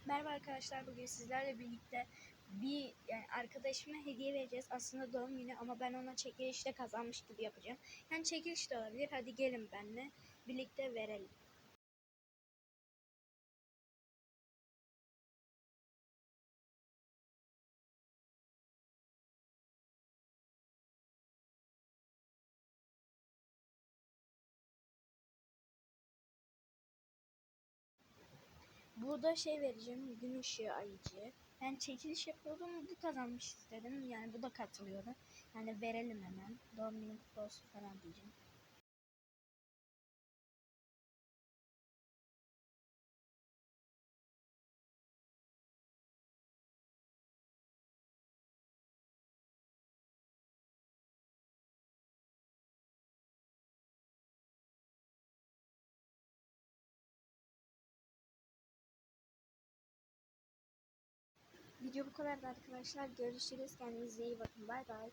Merhaba arkadaşlar, bugün sizlerle birlikte yani arkadaşıma hediye vereceğiz. Aslında doğum günü ama ben ona çekilişte kazanmış gibi yapacağım. Yani çekiliş de olabilir. Hadi gelin benimle birlikte verelim. Burada vereceğim, gün ışığı ayıcı. Ben çekiliş yapıyordum, bu kazanmış istedim. Yani bu da katılıyordu. Yani verelim hemen. Doğum günü kutlu olsun falan diyeceğim. Video bu kadardı arkadaşlar. Görüşürüz. Kendinize iyi bakın. Bay bay.